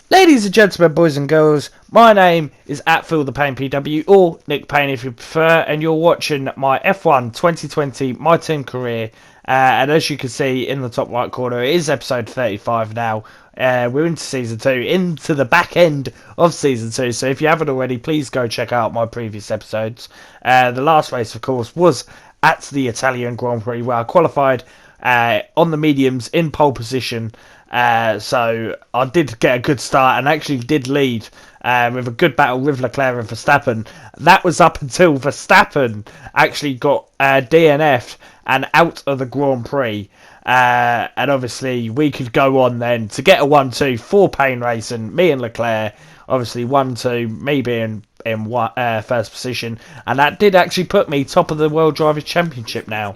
Ladies and gentlemen, boys and girls, my name is at FeelThePaynePW, or Nick Payne if you prefer, and you're watching my F1 2020 MyTeam career. And as you can see in the top right corner, it is episode 35 now. We're into season 2, into the back end of season 2. So if you haven't already, please go check out my previous episodes. The last race, of course, was at the Italian Grand Prix, where I qualified on the mediums in pole position. So I did get a good start and actually did lead with a good battle with Leclerc and Verstappen. That was up until Verstappen actually got DNF'd and out of the Grand Prix. And obviously we could go on then to get a 1-2 for Payne Racing, me and Leclerc. Obviously 1-2, me being in first position, and that did actually put me top of the World Drivers' Championship now,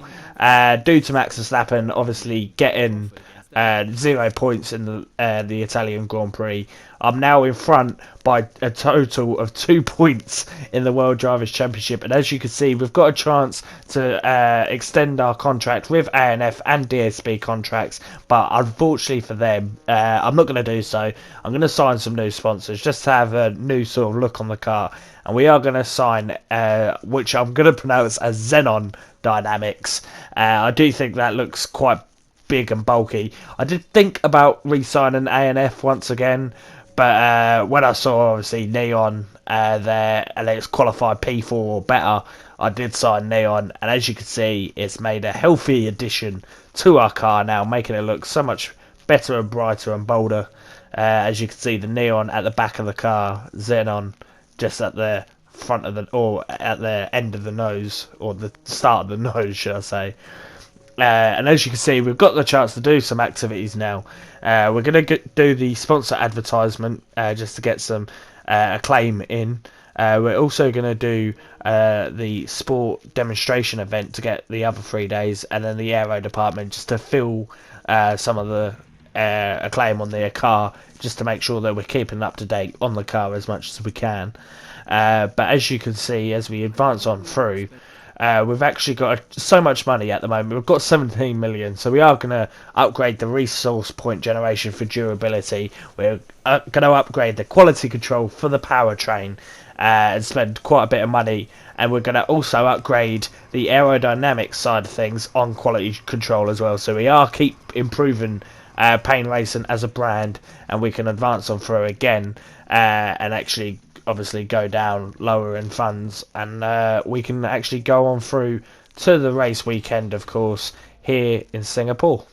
due to Max Verstappen obviously getting 0 points in the Italian Grand Prix. I'm now in front by a total of 2 points in the World Drivers' Championship, and as you can see, we've got a chance to extend our contract with ANF and DSB contracts, but unfortunately for them, I'm not going to do so. I'm going to sign some new sponsors just to have a new sort of look on the car, and we are going to sign, which I'm going to pronounce as Xenon Dynamics. I do think that looks quite big and bulky. I did think about re-signing ANF once again, but when I saw obviously Neon there and it's qualified P4 or better, I did sign Neon, and as you can see, it's made a healthy addition to our car now, making it look so much better and brighter and bolder. As you can see, the Neon at the back of the car, Xenon just at the front of the, or at the end of the nose, or the start of the nose, should I say. And as you can see, we've got the chance to do some activities now. We're going to do the sponsor advertisement just to get some acclaim in. We're also going to do the sport demonstration event to get the other 3 days, and then the aero department just to fill some of the acclaim on their car, just to make sure that we're keeping up to date on the car as much as we can. But as you can see, as we advance on through, we've actually got so much money at the moment. We've got 17 million, so we are going to upgrade the resource point generation for durability. We're going to upgrade the quality control for the powertrain and spend quite a bit of money. And we're going to also upgrade the aerodynamics side of things on quality control as well. So we are keep improving Payne Racing as a brand, and we can advance on through again and actually obviously go down lower in funds, and we can actually go on through to the race weekend, of course, here in Singapore.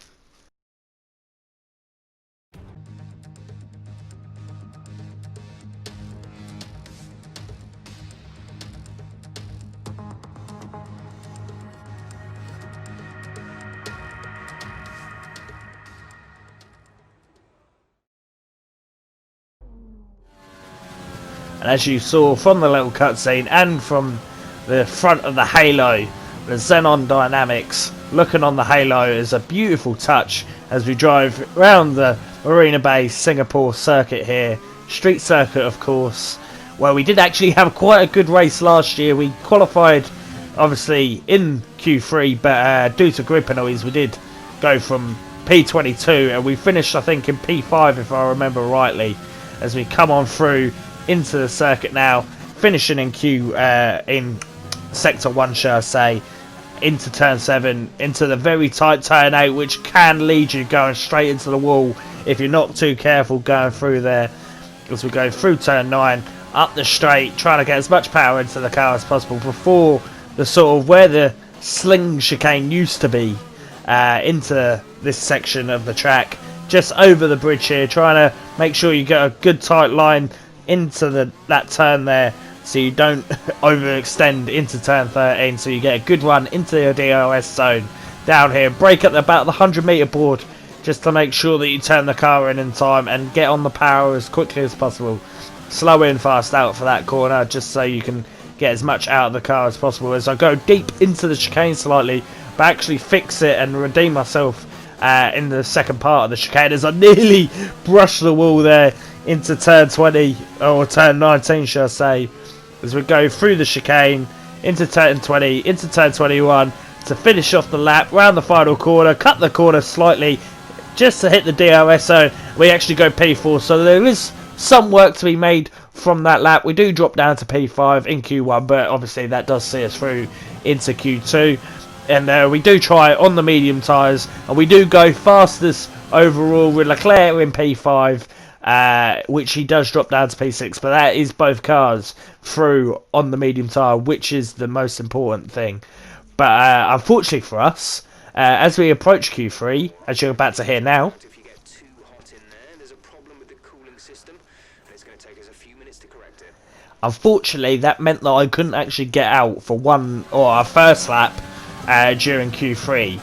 And as you saw from the little cutscene and from the front of the halo, the Xenon Dynamics looking on the halo is a beautiful touch as we drive around the Marina Bay Singapore circuit here. Street circuit, of course, where we did actually have quite a good race last year. We qualified obviously in Q3, but due to grid penalties we did go from P22 and we finished I think in P5 if I remember rightly, as we come on through into the circuit now, finishing in Q in sector 1, shall I say, into turn 7, into the very tight turn 8, which can lead you going straight into the wall if you're not too careful going through there. As we go through turn 9, up the straight, trying to get as much power into the car as possible before the sort of where the sling chicane used to be, into this section of the track, just over the bridge here, trying to make sure you get a good tight line into that turn there, so you don't overextend into turn 13, so you get a good run into your DRS zone down here. Brake at about the 100-meter board just to make sure that you turn the car in time and get on the power as quickly as possible. Slow in, fast out for that corner, just so you can get as much out of the car as possible. As I go deep into the chicane slightly, but actually fix it and redeem myself in the second part of the chicane, as I nearly brushed the wall there into turn 20, or turn 19 shall I say, as we go through the chicane into turn 20, into turn 21 to finish off the lap, round the final corner, cut the corner slightly just to hit the DRS zone. We actually go P4, so there is some work to be made from that lap. We do drop down to P5 in Q1, but obviously that does see us through into Q2. And we do try on the medium tyres, and we do go fastest overall with Leclerc in P5, which he does drop down to P6, but that is both cars through on the medium tyre, which is the most important thing. But unfortunately for us, as we approach Q3, as you're about to hear now, unfortunately that meant that I couldn't actually get out for our first lap during Q3.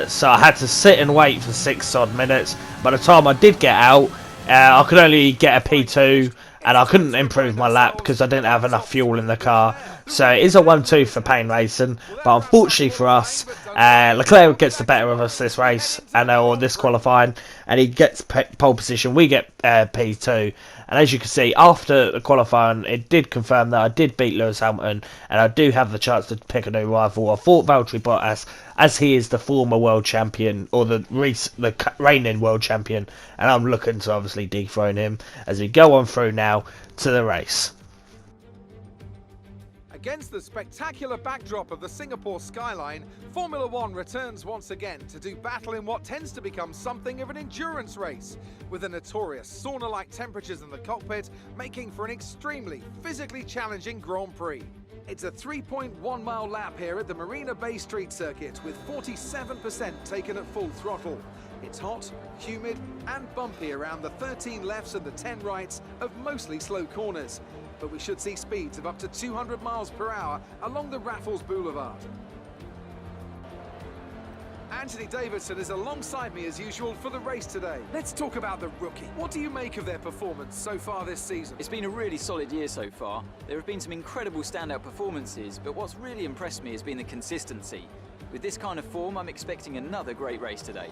So I had to sit and wait for 6 odd minutes. By the time I did get out, I could only get a P2, and I couldn't improve my lap because I didn't have enough fuel in the car. So it is a 1-2 for Payne Racing, but unfortunately for us, Leclerc gets the better of us this race, or this qualifying, and he gets pole position. We get P2. And as you can see, after the qualifying, it did confirm that I did beat Lewis Hamilton, and I do have the chance to pick a new rival. I thought Valtteri Bottas, as he is the former world champion, or the reigning world champion, and I'm looking to obviously dethrone him as we go on through now to the race. Against the spectacular backdrop of the Singapore skyline, Formula One returns once again to do battle in what tends to become something of an endurance race, with the notorious sauna-like temperatures in the cockpit making for an extremely physically challenging Grand Prix. It's a 3.1 mile lap here at the Marina Bay Street Circuit, with 47% taken at full throttle. It's hot, humid and bumpy around the 13 lefts and the 10 rights of mostly slow corners, but we should see speeds of up to 200 miles per hour along the Raffles Boulevard. Anthony Davidson is alongside me as usual for the race today. Let's talk about the rookie. What do you make of their performance so far this season? It's been a really solid year so far. There have been some incredible standout performances, but what's really impressed me has been the consistency. With this kind of form, I'm expecting another great race today.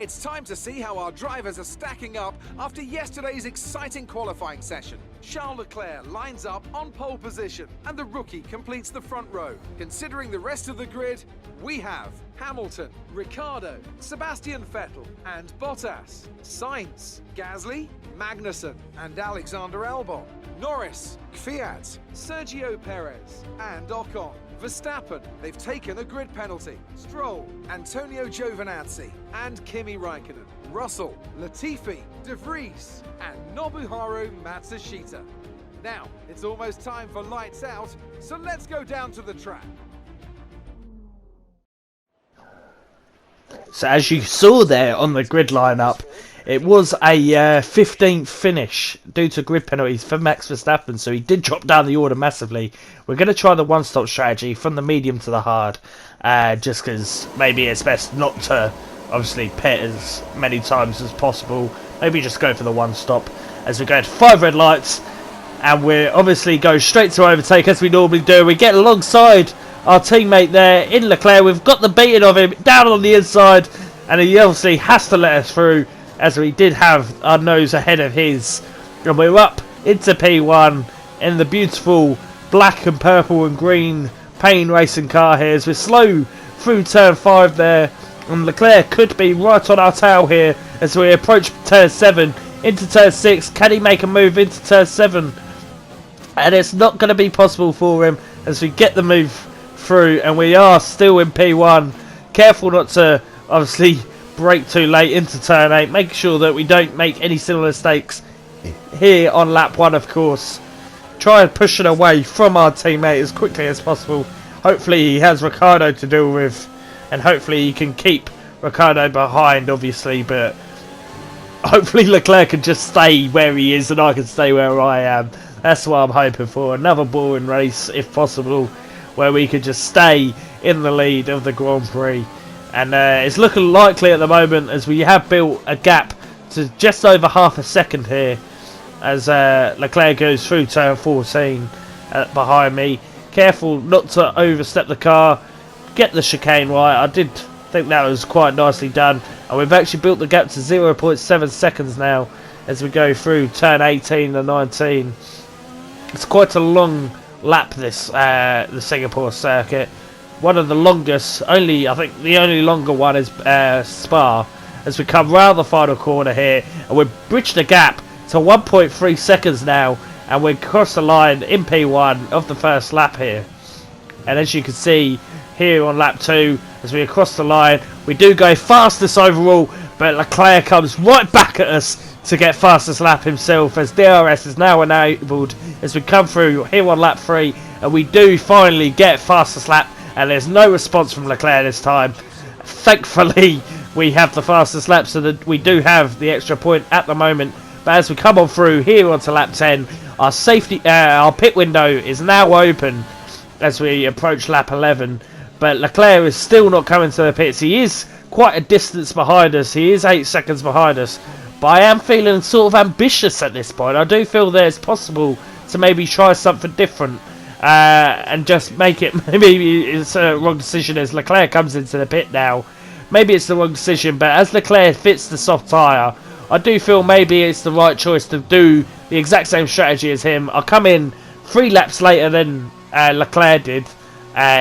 It's time to see how our drivers are stacking up after yesterday's exciting qualifying session. Charles Leclerc lines up on pole position, and the rookie completes the front row. Considering the rest of the grid, we have Hamilton, Ricciardo, Sebastian Vettel and Bottas, Sainz, Gasly, Magnussen and Alexander Albon, Norris, Kvyat, Sergio Perez and Ocon. Verstappen, they've taken a grid penalty. Stroll, Antonio Giovinazzi and Kimi Raikkonen. Russell, Latifi, De Vries and Nobuharu Matsushita. Now, it's almost time for lights out, so let's go down to the track. So as you saw there on the grid lineup, it was a 15th finish due to grid penalties for Max Verstappen, so he did drop down the order massively. We're going to try the one-stop strategy from the medium to the hard, just because maybe it's best not to obviously pit as many times as possible. Maybe just go for the one-stop as we go to 5 red lights, and we obviously go straight to overtake as we normally do. We get alongside our teammate there in Leclerc. We've got the beating of him down on the inside, and he obviously has to let us through, as we did have our nose ahead of his. And we're up into P1 in the beautiful black and purple and green Payne Racing car here, as we're slow through turn 5 there, and Leclerc could be right on our tail here as we approach turn 7 into turn 6. Can he make a move into turn 7? And it's not going to be possible for him as we get the move through, and we are still in P1. Careful not to obviously brake too late into turn 8. Make sure that we don't make any similar mistakes here on lap 1, of course. Try and push it away from our teammate as quickly as possible. Hopefully he has Ricciardo to deal with, and hopefully he can keep Ricciardo behind, obviously, but hopefully Leclerc can just stay where he is and I can stay where I am. That's what I'm hoping for. Another boring race, if possible, where we could just stay in the lead of the Grand Prix. And it's looking likely at the moment, as we have built a gap to just over half a second here, as Leclerc goes through turn 14 behind me. Careful not to overstep the car, get the chicane right. I did think that was quite nicely done, and we've actually built the gap to 0.7 seconds now as we go through turn 18 and 19. It's quite a long lap, this the Singapore circuit. One of the longest, I think the only longer one is Spa, as we come round the final corner here, and we've bridged the gap to 1.3 seconds now, and we're across the line in P1 of the first lap here. And as you can see here on lap 2, as we cross the line, we do go fastest overall, but Leclerc comes right back at us to get fastest lap himself, as DRS is now enabled as we come through here on lap 3, and we do finally get fastest lap, and there's no response from Leclerc this time. Thankfully we have the fastest lap, so that we do have the extra point at the moment. But as we come on through here onto lap 10, our pit window is now open as we approach lap 11, but Leclerc is still not coming to the pits. He is quite a distance behind us, he is 8 seconds behind us, but I am feeling sort of ambitious at this point. I do feel that it's possible to maybe try something different and just make it. Maybe it's a wrong decision as Leclerc comes into the pit now. Maybe it's the wrong decision, but as Leclerc fits the soft tyre, I do feel maybe it's the right choice to do the exact same strategy as him. I'll come in 3 laps later than Leclerc did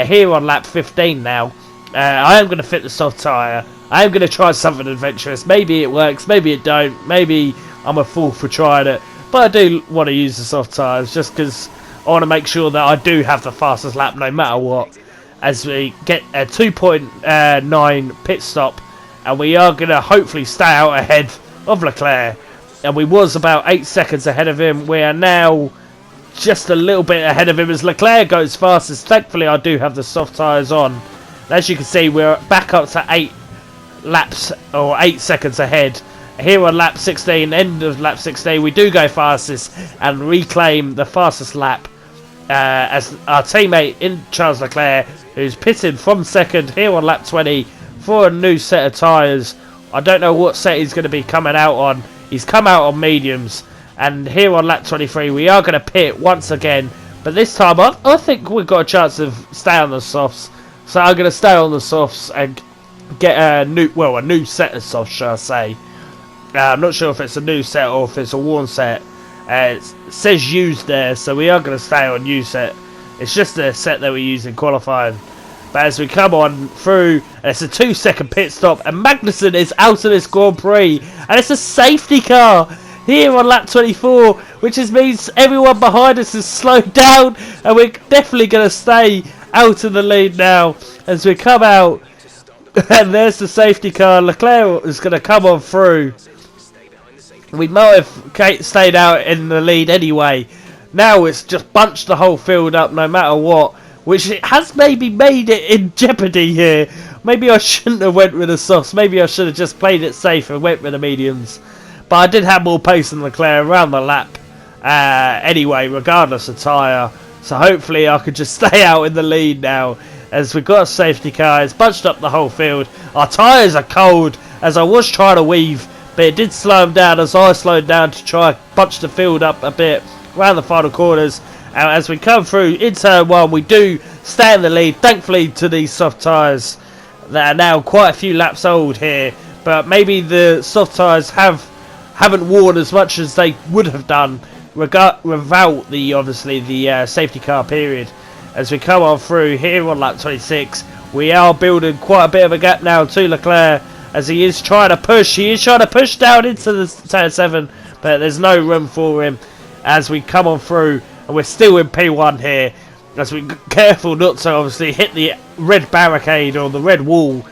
here on lap 15 now. I am going to fit the soft tyre. I am going to try something adventurous. Maybe it works, maybe it don't. Maybe I'm a fool for trying it. But I do want to use the soft tyres just because I want to make sure that I do have the fastest lap no matter what. As we get a 2.9 pit stop. And we are going to hopefully stay out ahead of Leclerc. And we was about 8 seconds ahead of him. We are now just a little bit ahead of him as Leclerc goes fastest. Thankfully I do have the soft tyres on. As you can see, we're back up to 8 laps or 8 seconds ahead. Here on lap 16, end of lap 16, we do go fastest and reclaim the fastest lap as our teammate in Charles Leclerc, who's pitted from second here on lap 20 for a new set of tyres. I don't know what set he's going to be coming out on. He's come out on mediums, and here on lap 23 we are going to pit once again, but this time I think we've got a chance of staying on the softs. So I'm going to stay on the softs and get a new set of softs, shall I say. I'm not sure if it's a new set or if it's a worn set. It says used there, so we are going to stay on new set. It's just the set that we use in qualifying. But as we come on through, it's a 2-second pit stop, and Magnussen is out of this Grand Prix, and it's a safety car here on lap 24, which means everyone behind us has slowed down, and we're definitely going to stay out of the lead now as we come out. And there's the safety car. Leclerc is going to come on through. We might have stayed out in the lead anyway. Now it's just bunched the whole field up no matter what, which it has maybe made it in jeopardy here. Maybe I shouldn't have went with the softs. Maybe I should have just played it safe and went with the mediums. But I did have more pace than Leclerc around the lap anyway, regardless of tyre. So hopefully I could just stay out in the lead now, as we've got a safety car. It's bunched up the whole field. Our tyres are cold, as I was trying to weave, but it did slow them down as I slowed down to try bunch the field up a bit around the final corners. And as we come through in turn 1, we do stay in the lead, thankfully to these soft tyres that are now quite a few laps old here. But maybe the soft tyres haven't worn as much as they would have done without the safety car period. As we come on through here on lap 26, we are building quite a bit of a gap now to Leclerc, as he is trying to push. He is trying to push down into the turn 7, but there's no room for him as we come on through, and we're still in P1 here, as we're careful not to obviously hit the red barricade or the red wall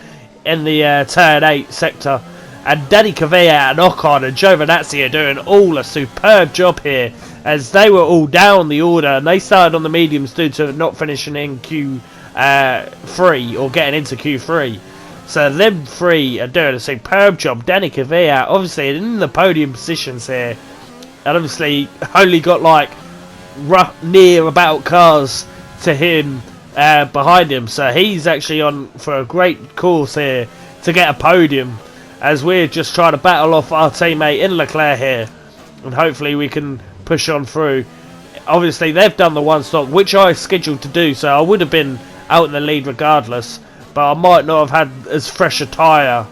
in the turn 8 sector. And Danny Kvyat and Ocon and Giovinazzi are doing all a superb job here, as they were all down the order and they started on the mediums due to not finishing in Q3 or getting into Q3. So them three are doing a superb job. Danny Kvyat obviously in the podium positions here, and obviously only got like near about cars to him behind him. So he's actually on for a great course here to get a podium, as we're just trying to battle off our teammate in Leclerc here, and hopefully we can push on through. Obviously they've done the one stop, which I scheduled to do, so I would have been out in the lead regardless, but I might not have had as fresh a tyre,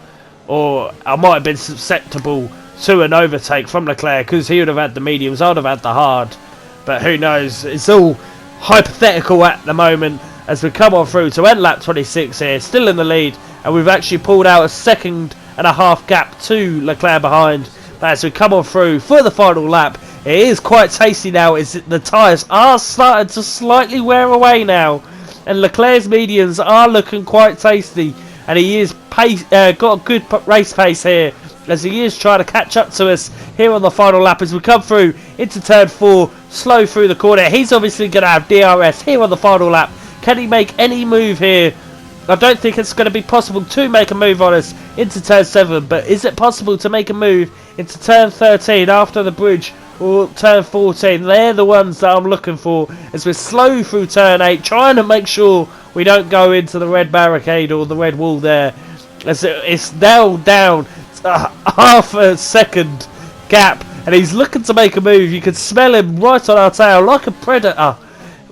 or I might have been susceptible to an overtake from Leclerc, because he would have had the mediums, I would have had the hard. But who knows, it's all hypothetical at the moment, as we come on through to end lap 26 here, still in the lead, and we've actually pulled out a 1.5 second gap to Leclerc behind. But as we come on through for the final lap, it is quite tasty now. The tyres are starting to slightly wear away now, and Leclerc's mediums are looking quite tasty, and he is got a good race pace here, as he is trying to catch up to us here on the final lap as we come through into turn 4, slow through the corner. He's obviously going to have DRS here on the final lap. Can he make any move here? I don't think it's going to be possible to make a move on us into turn 7, but is it possible to make a move into turn 13 after the bridge, or turn 14? They're the ones that I'm looking for as we're slow through turn 8, trying to make sure we don't go into the red barricade or the red wall there, as it's now down half a second gap, and he's looking to make a move. You can smell him right on our tail like a predator,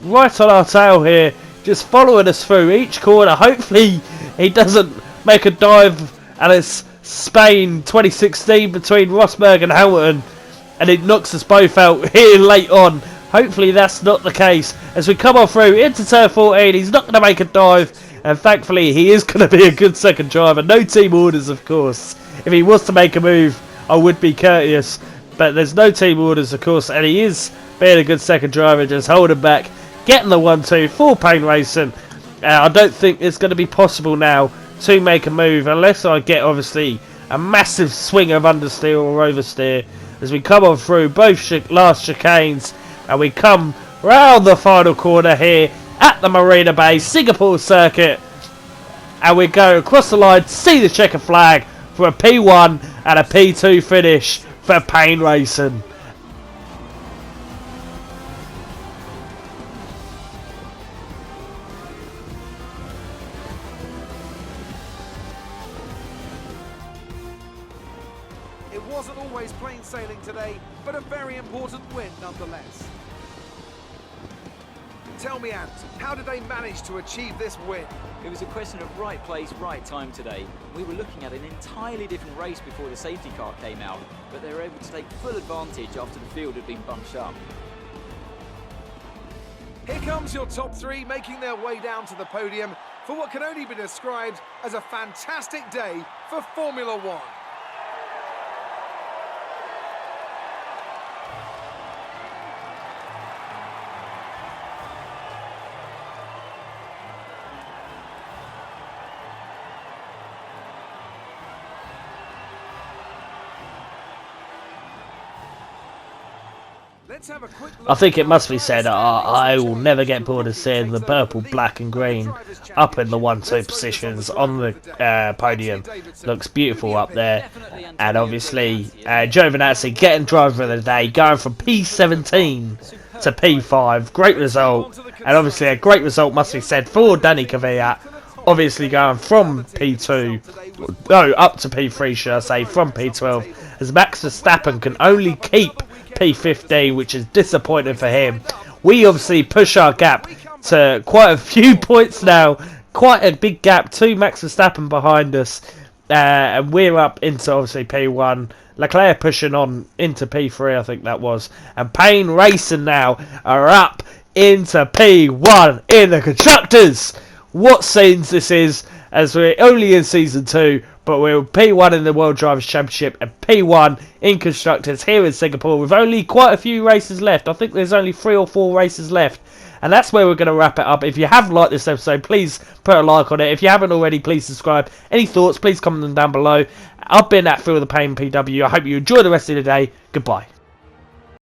right on our tail here, just following us through each corner. Hopefully he doesn't make a dive, and it's Spain 2016 between Rosberg and Hamilton, and it knocks us both out here late on. Hopefully that's not the case as we come on through into turn 14. He's not going to make a dive, and thankfully he is going to be a good second driver. No team orders, of course. If he was to make a move, I would be courteous, but there's no team orders, of course, and he is being a good second driver, just holding back, getting the 1-2 for Payne Racing. I don't think it's going to be possible now to make a move unless I get obviously a massive swing of understeer or oversteer as we come on through both last chicanes, and we come round the final corner here at the Marina Bay Singapore circuit, and we go across the line to see the checker flag for a P1 and a P2 finish for Payne Racing. It wasn't always plain sailing today, but a very important win nonetheless. Tell me, Ant, how did they manage to achieve this win? It was a question of right place, right time today. We were looking at an entirely different race before the safety car came out, but they were able to take full advantage after the field had been bunched up. Here comes your top 3 making their way down to the podium for what can only be described as a fantastic day for Formula One. Let's have a quick look. I think it must be said, I will never get bored of seeing the purple, black and green up in the 1-2 positions on the podium. Looks beautiful up there. And obviously Giovinazzi getting driver of the day, going from P17 to P5. Great result, and obviously a great result must be said for Danny Kvyat, obviously going from P2, no, up to P3 should I say, from P12, as Max Verstappen can only keep P15, which is disappointing for him. We obviously push our gap to quite a few points now, quite a big gap to Max Verstappen behind us, and we're up into obviously P1. Leclerc pushing on into P3, I think that was, and Payne Racing now are up into P1 in the Constructors. What scenes this is, as we're only in Season 2, but we're P1 in the World Drivers' Championship and P1 in Constructors here in Singapore with only quite a few races left. I think there's only 3 or 4 races left. And that's where we're going to wrap it up. If you have liked this episode, please put a like on it. If you haven't already, please subscribe. Any thoughts, please comment them down below. I've been at FeelThePaynePW. I hope you enjoy the rest of the day. Goodbye.